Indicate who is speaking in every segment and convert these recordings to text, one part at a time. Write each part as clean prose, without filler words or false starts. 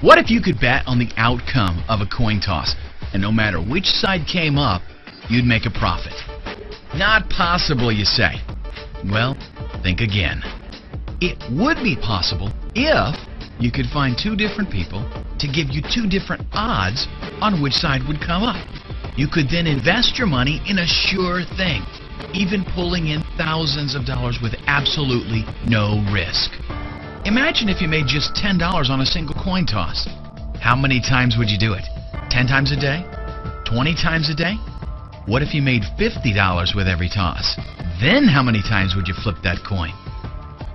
Speaker 1: What if you could bet on the outcome of a coin toss, and no matter which side came up, you'd make a profit? Not possible, you say. Well, think again. It would be possible if you could find two different people to give you two different odds on which side would come up. You could then invest your money in a sure thing, even pulling in thousands of dollars with absolutely no risk. Imagine if you made just $10 on a single coin toss. How many times would you do it? 10 times a day? 20 times a day? What if you made $50 with every toss? Then how many times would you flip that coin?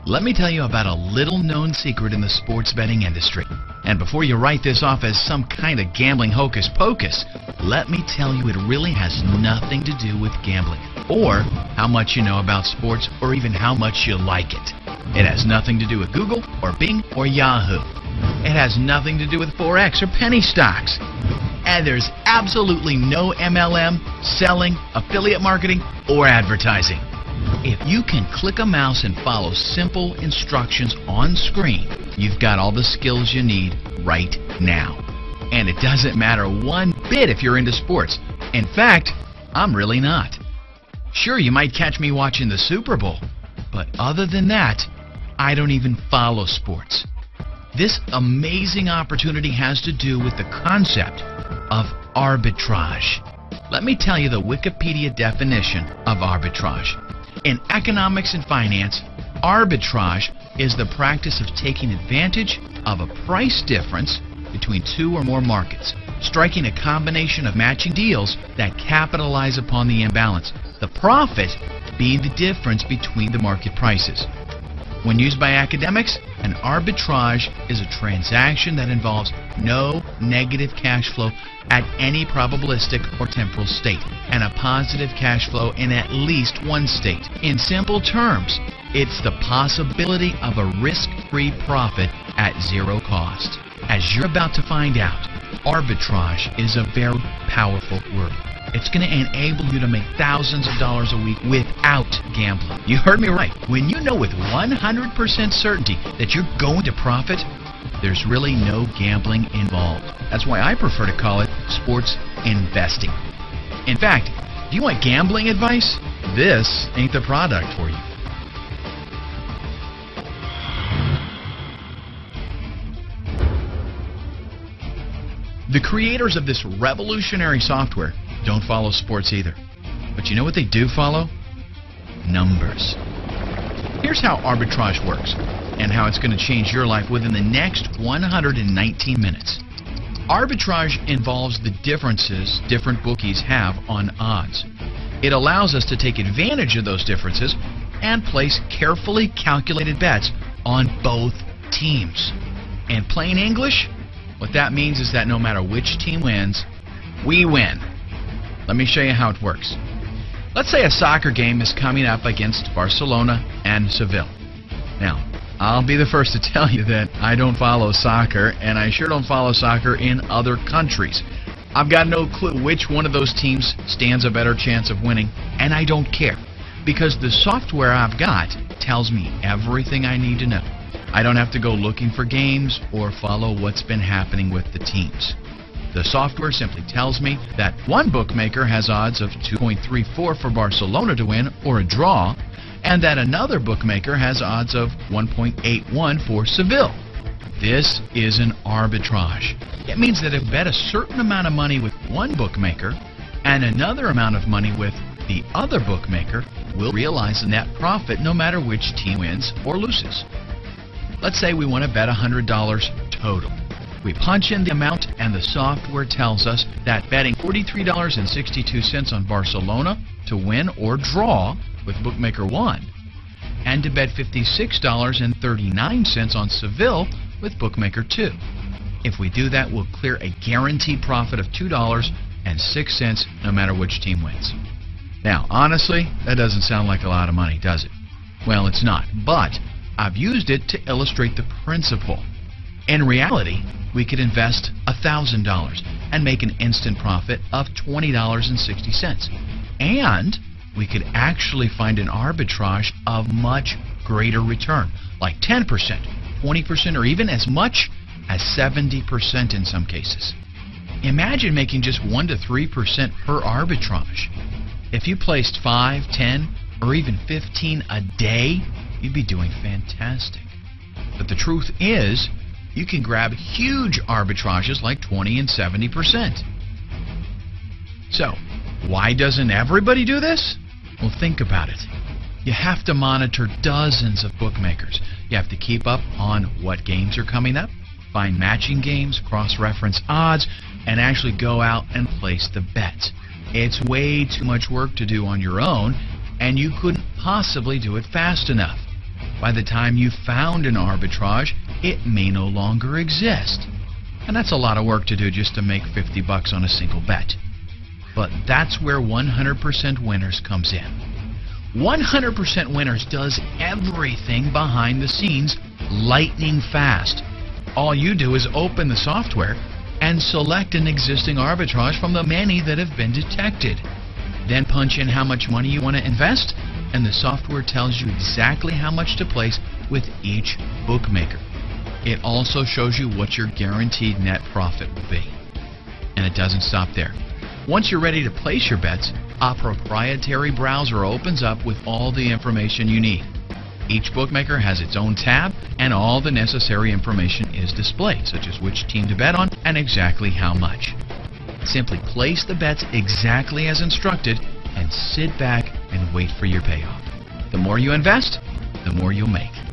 Speaker 1: Let me tell you about a little-known secret in the sports betting industry. And before you write this off as some kind of gambling hocus pocus, let me tell you it really has nothing to do with gambling, or how much you know about sports, or even how much you like it. It has nothing to do with Google, or Bing, or Yahoo. It has nothing to do with Forex or penny stocks. And there's absolutely no MLM, selling, affiliate marketing, or advertising. If you can click a mouse and follow simple instructions on screen, you've got all the skills you need right now. And it doesn't matter one bit if you're into sports. In fact, I'm really not. Sure, you might catch me watching the Super Bowl, but other than that, I don't even follow sports. This amazing opportunity has to do with the concept of arbitrage. Let me tell you the Wikipedia definition of arbitrage. In economics and finance, arbitrage is the practice of taking advantage of a price difference between two or more markets, striking a combination of matching deals that capitalize upon the imbalance, the profit being the difference between the market prices. When used by academics, an arbitrage is a transaction that involves no negative cash flow at any probabilistic or temporal state, and a positive cash flow in at least one state. In simple terms, it's the possibility of a risk-free profit at zero cost. As you're about to find out, arbitrage is a very powerful word. It's going to enable you to make thousands of dollars a week without gambling. You heard me right. When you know with 100% certainty that you're going to profit, there's really no gambling involved. That's why I prefer to call it sports investing. In fact, do you want gambling advice? This ain't the product for you. The creators of this revolutionary software don't follow sports either. But you know what they do follow? Numbers. Here's how arbitrage works and how it's going to change your life within the next 119 minutes. Arbitrage involves the differences different bookies have on odds. It allows us to take advantage of those differences and place carefully calculated bets on both teams. In plain English, what that means is that no matter which team wins, we win. Let me show you how it works. Let's say a soccer game is coming up against Barcelona and Seville. Now, I'll be the first to tell you that I don't follow soccer, and I sure don't follow soccer in other countries. I've got no clue which one of those teams stands a better chance of winning, and I don't care, because the software I've got tells me everything I need to know. I don't have to go looking for games or follow what's been happening with the teams. The software simply tells me that one bookmaker has odds of 2.34 for Barcelona to win or a draw, and that another bookmaker has odds of 1.81 for Seville. This is an arbitrage. It means that if you bet a certain amount of money with one bookmaker and another amount of money with the other bookmaker, we'll realize a net profit no matter which team wins or loses. Let's say we want to bet $100 total. We punch in the amount and the software tells us that betting $43.62 on Barcelona to win or draw with bookmaker 1 and to bet $56.39 on Seville with bookmaker 2. If we do that, we'll clear a guaranteed profit of $2.06 no matter which team wins. Now, honestly, that doesn't sound like a lot of money, does it? Well, it's not, but I've used it to illustrate the principle. In reality, we could invest $1,000 and make an instant profit of $20.60. And we could actually find an arbitrage of much greater return, like 10%, 20%, or even as much as 70% in some cases. Imagine making just 1 to 3% per arbitrage. If you placed 5, 10, or even 15 a day, you'd be doing fantastic. But the truth is, you can grab huge arbitrages like 20 and 70%. So, why doesn't everybody do this? Well, think about it. You have to monitor dozens of bookmakers. You have to keep up on what games are coming up, find matching games, cross-reference odds, and actually go out and place the bets. It's way too much work to do on your own, and you couldn't possibly do it fast enough. By the time you found an arbitrage, it may no longer exist. And that's a lot of work to do just to make $50 on a single bet. But that's where 100% Winners comes in. 100% Winners does everything behind the scenes lightning fast. All you do is open the software and select an existing arbitrage from the many that have been detected. Then punch in how much money you want to invest, and the software tells you exactly how much to place with each bookmaker. It also shows you what your guaranteed net profit will be. And it doesn't stop there. Once you're ready to place your bets, a proprietary browser opens up with all the information you need. Each bookmaker has its own tab, and all the necessary information is displayed, such as which team to bet on and exactly how much. Simply place the bets exactly as instructed and sit back and wait for your payoff. The more you invest, the more you'll make.